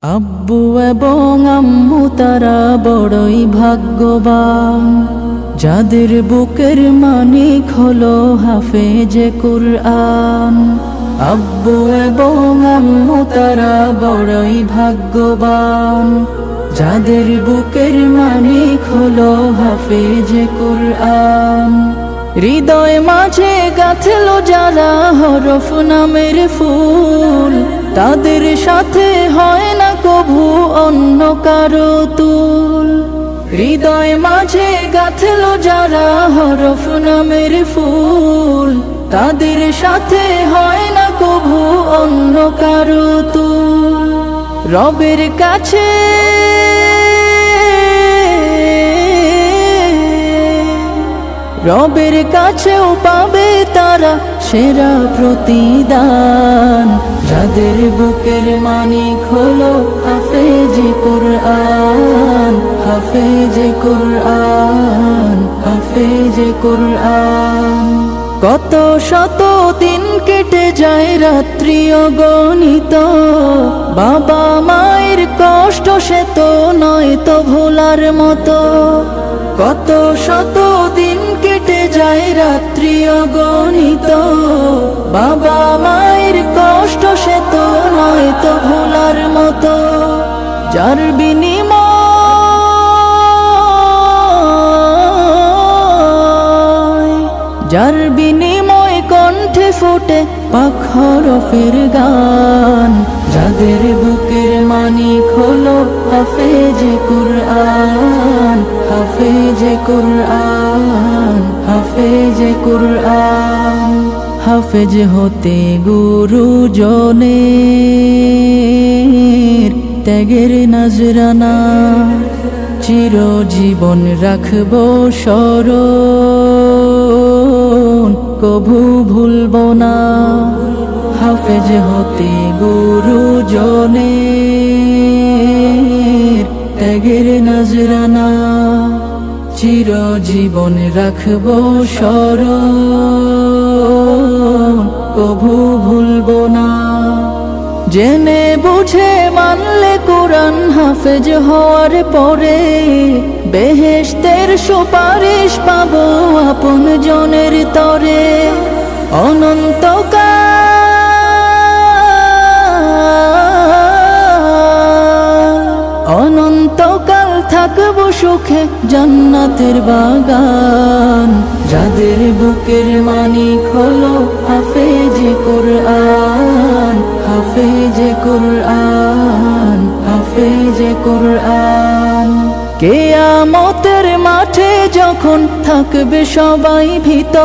আব্বু এবং আম্মু তারা বড়ই ভাগ্যবান, যাদের বুকের মানিক হলো হাফেজে কুরআন। আব্বু এবং আম্মু তারা বড়ই ভাগ্যবান, যাদের বুকের মানিক হলো হাফেজে কুরআন। হৃদয় মাঝে গাঁথলো যারা হরফ নামের ফুল, তাদের সাথে হয় না কভু অন্য কারো তুল। হৃদয় মাঝে গাঁথলো যারা হরফ নামের ফুল, তাদের সাথে হয় না কভু অন্য কারো তুল। রবের কাছে রবের কাছেও পাবে তারা সেরা প্রতিদান, যাদের বুকের মানিক হলো হাফেজে কুরআন। হাফেজে কুরআন, হাফেজে কুরআন। কত শত দিন কেটে যায় রাত্রি অগণিত, বাবা মায়ের কষ্ট সে তো নয় তো ভোলার মতো। কত শত দিন কেটে যায় রাত্রি অগণিত, বাবা মায়ের কষ্ট সে তো নয় তো ভোলার মতো। যার বিনিময় কণ্ঠে ফোটে পাক হরফের গান, যাদের বুকের মানিক হলো হাফেজে কুরআন। হাফেজে কুরআন, হাফেজে কুরআন। হাফেজ হতে গুরুজনের ত্যাগের নজরানা, চিরজীবন রাখবো স্মরণ, কভু ভুলবো না। হাফেজ হতে গুরুজনের ত্যাগের নজরানা, চিরজীবন রাখবো স্মরণ, কভু ভুলবো না। জেনে বুঝে মানলে কুরআন হাফেজ হওয়ার পরে, বেহেশতের সুপারিশ পাবো আপন জনের তরে। অনন্তকাল থাকবো সুখে জান্নাতের বাগান, যাদের বুকের মানিক হলো হাফেজে কুরআন। হাফেজে কুরআন, হাফেজে কুরআন। কিয়ামতের মাঠে যখন থাকবে সবাই ভীত,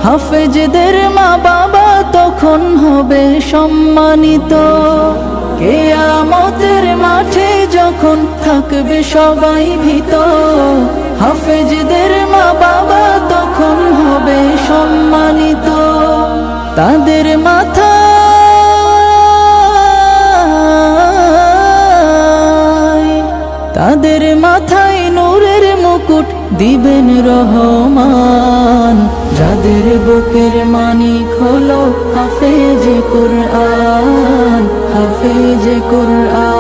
হাফেজদের মা বাবা তখন হবে সম্মানিত। কিয়ামতের মাঠে যখন থাকবে সবাই ভীত, হাফেজদের মা বাবা তখন হবে সম্মানিত। তাদের মাথায় নূরের মুকুট দিবেন রহমান, যাদের বুকের মানিক হলো হাফেজে কুরআন। হাফেজে কুরআন।